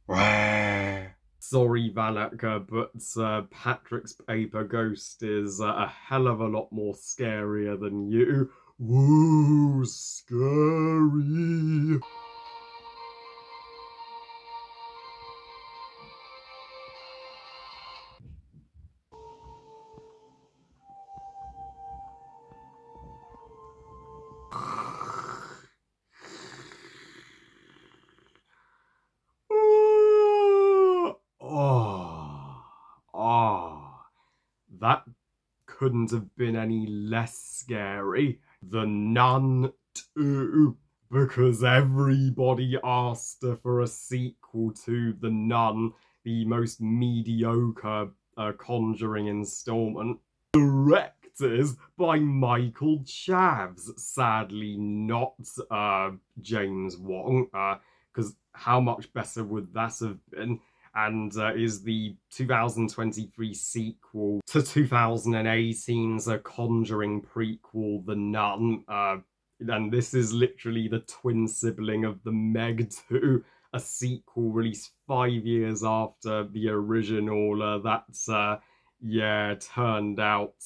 Sorry, Valak, but Patrick's paper ghost is a hell of a lot more scarier than you. Woo, scary. Oh, oh, that couldn't have been any less scary. The Nun 2, because everybody asked for a sequel to The Nun, the most mediocre Conjuring installment. Directed by Michael Chavs, sadly not James Wong, because how much better would that have been? And is the 2023 sequel to 2018's Conjuring prequel, The Nun. And this is literally the twin sibling of the Meg 2, a sequel released 5 years after the original. Yeah, turned out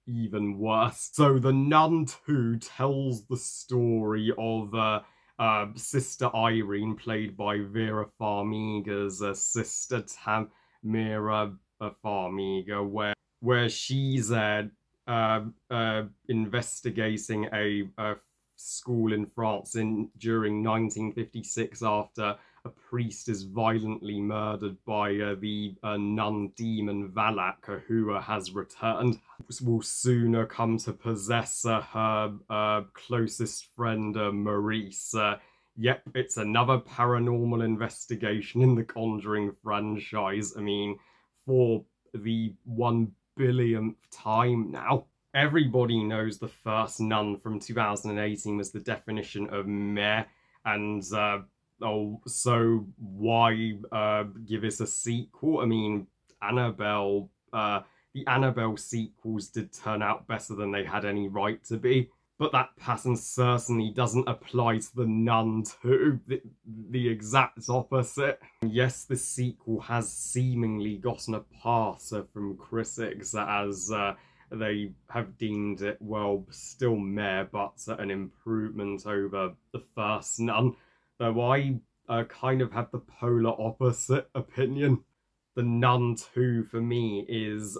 even worse. So The Nun 2 tells the story of Sister Irene, played by Vera Farmiga's sister Tamira Farmiga, where she's investigating a school in France during 1956 after a priest is violently murdered by the nun demon Valak, who has returned. Will soon come to possess her closest friend Maurice. Yep, it's another paranormal investigation in the Conjuring franchise. I mean, for the 1 billionth time now. Everybody knows the first Nun from 2018 was the definition of meh, and so why give us a sequel? I mean, Annabelle, the Annabelle sequels did turn out better than they had any right to be, but that pattern certainly doesn't apply to the Nun 2, the exact opposite. Yes, the sequel has seemingly gotten a pass from critics as they have deemed it, well, still meh, but an improvement over the first Nun. Though I kind of have the polar opposite opinion. The Nun 2 for me is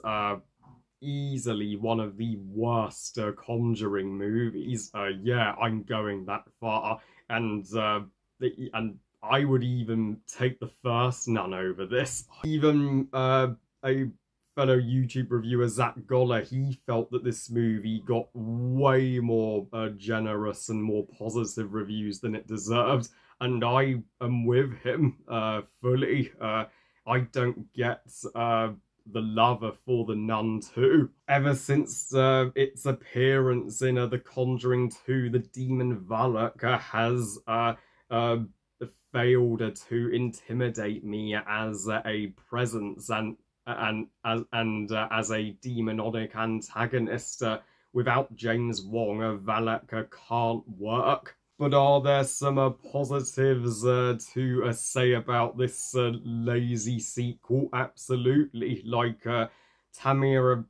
easily one of the worst Conjuring movies. Yeah, I'm going that far, and I would even take the first Nun over this. Even a fellow YouTube reviewer, Zach Goller, he felt that this movie got way more generous and more positive reviews than it deserved, and I am with him fully. I don't get the love for the Nun 2. Ever since its appearance in The Conjuring 2, the demon Valak has failed to intimidate me as a presence and as a demonic antagonist. Without James Wong, Valak can't work. But are there some positives to say about this lazy sequel? Absolutely. Like Tamira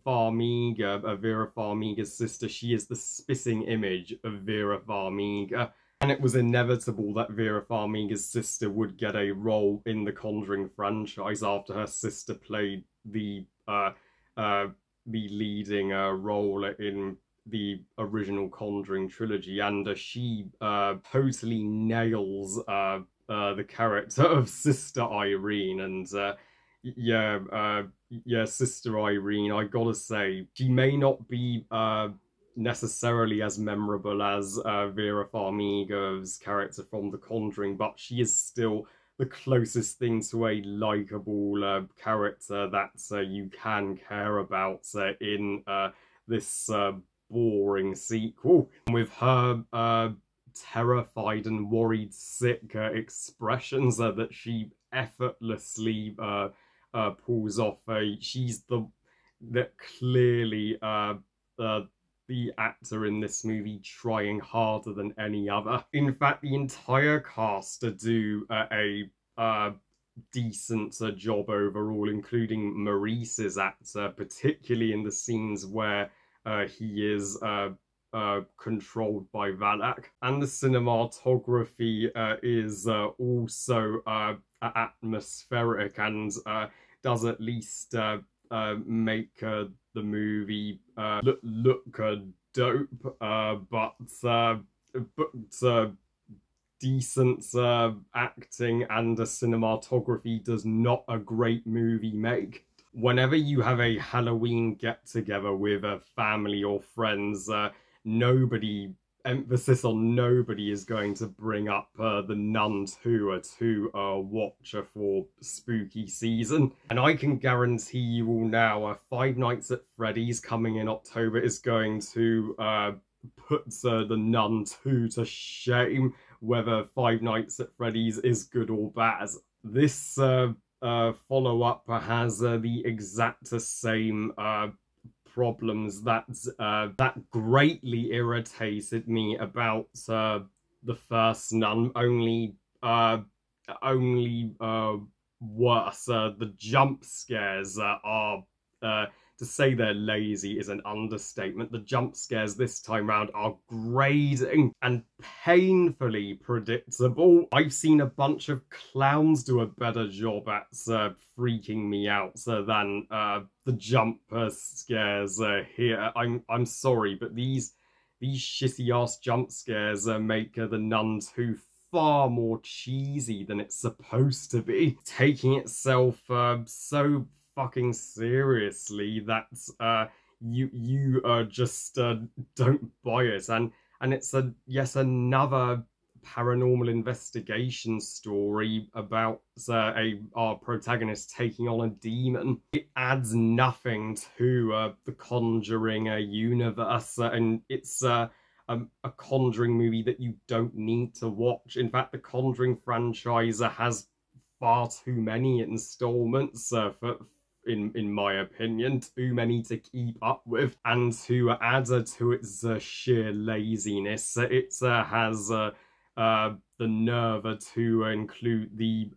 Farmiga, Vera Farmiga's sister, she is the spitting image of Vera Farmiga. And it was inevitable that Vera Farmiga's sister would get a role in the Conjuring franchise after her sister played the leading role in the original Conjuring trilogy, and she totally nails the character of Sister Irene. And yeah, Sister Irene, I gotta say, she may not be necessarily as memorable as Vera Farmiga's character from The Conjuring, but she is still the closest thing to a likable character that you can care about in this boring sequel. With her terrified and worried sick expressions that she effortlessly pulls off. She's that clearly the actor in this movie trying harder than any other. In fact, the entire cast do a decent job overall, including Maurice's actor, particularly in the scenes where he is controlled by Valak. And the cinematography is also atmospheric and does at least make the movie look dope, but decent acting and a cinematography does not a great movie make. Whenever you have a Halloween get-together with a family or friends, nobody, emphasis on nobody, is going to bring up The Nun 2 to watch for spooky season. And I can guarantee you all now, Five Nights at Freddy's coming in October is going to put The Nun 2 to shame, whether Five Nights at Freddy's is good or bad. This follow-up has the exact same problems that greatly irritated me about the first Nun, only worse. The jump scares are to say they're lazy is an understatement. The jump scares this time round are grating and painfully predictable. I've seen a bunch of clowns do a better job at freaking me out than the jump scares here. I'm sorry, but these shitty ass jump scares make The Nun 2 far more cheesy than it's supposed to be, taking itself so fucking seriously that you just don't buy it, and it's yet another paranormal investigation story about our protagonist taking on a demon. It adds nothing to the Conjuring universe, and it's a Conjuring movie that you don't need to watch. In fact, the Conjuring franchise has far too many installments in my opinion, too many to keep up with, and to add to its sheer laziness, it has the nerve to include the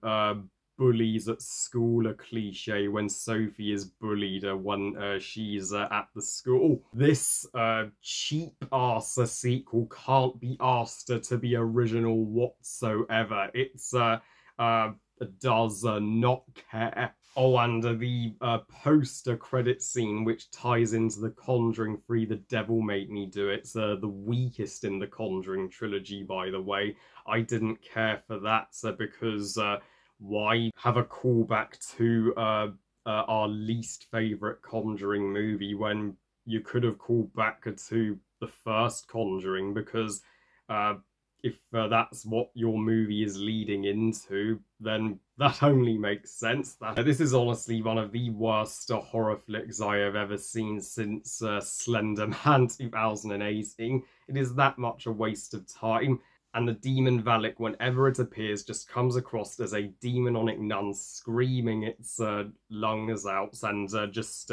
bullies at school, a cliche when Sophie is bullied when she's at the school. This cheap ass sequel can't be asked to be original whatsoever. It's does not care. Oh, and the poster credit scene, which ties into The Conjuring 3, The Devil Made Me Do It. It's the weakest in the Conjuring trilogy, by the way. I didn't care for that because why have a callback to our least favourite Conjuring movie when you could have called back to the first Conjuring? Because if that's what your movie is leading into, then that only makes sense. This is honestly one of the worst horror flicks I have ever seen since Slender Man 2018. It is that much a waste of time. And the demon Valak, whenever it appears, just comes across as a demonic nun screaming its lungs out and just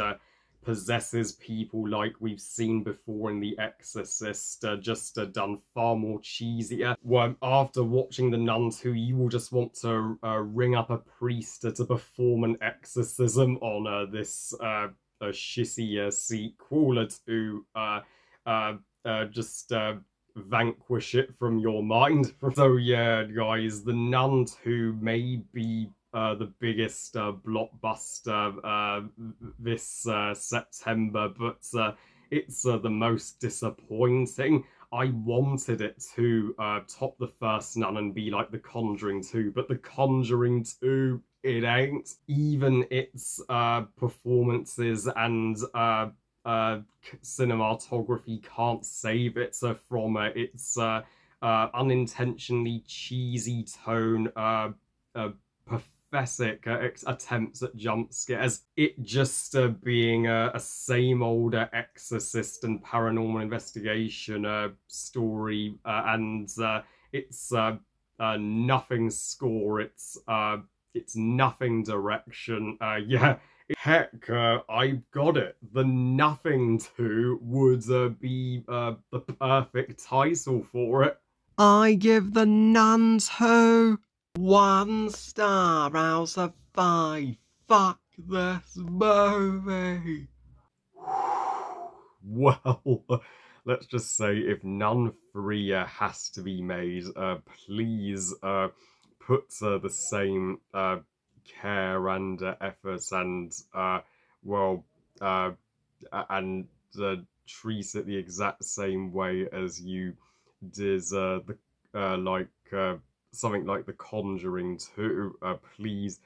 possesses people like we've seen before in The Exorcist, just done far more cheesier. Well, after watching The Nun 2, you will just want to ring up a priest to perform an exorcism on this shitty sequel to just vanquish it from your mind. So yeah, guys, The Nun 2 may be the biggest blockbuster this September, but it's the most disappointing. I wanted it to top the first Nun and be like The Conjuring 2, but The Conjuring 2, it ain't. Even its performances and cinematography can't save it from its unintentionally cheesy tone, pathetic attempts at jump scares. It just being a same old Exorcist and paranormal investigation story, and it's nothing score. It's nothing direction. Yeah. Heck, I've got it. The Nothing 2 would be the perfect title for it. I give The Nun 2 1 star out of 5. Fuck this movie. Well, let's just say if none freer has to be made, please put the same care and effort and well and treat it the exact same way as you did the like something like the Conjuring 2. Please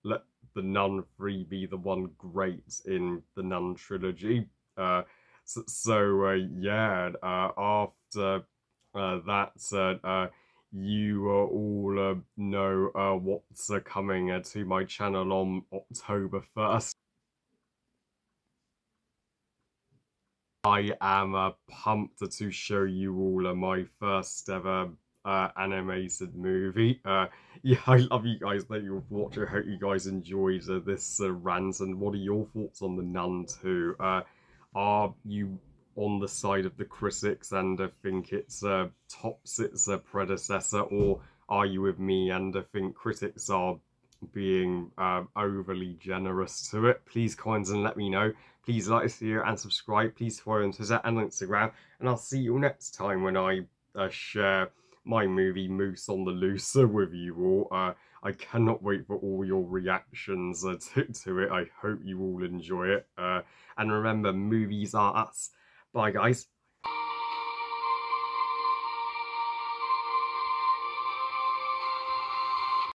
let the Nun 3 be the one great in the Nun trilogy. Yeah, after that, you all know what's coming to my channel on October 1st. I am pumped to show you all my first ever animated movie. Yeah, I love you guys that you've watched. I hope you guys enjoyed this rant. And what are your thoughts on The Nun 2? Are you on the side of the critics and think it's tops its predecessor, or are you with me and think critics are being overly generous to it? Please comment and let me know. Please like this video and subscribe. Please follow on Twitter and Instagram. And I'll see you next time when I share my movie Moose on the Loose with you all. I cannot wait for all your reactions to it. I hope you all enjoy it. And remember, movies are us. Bye, guys.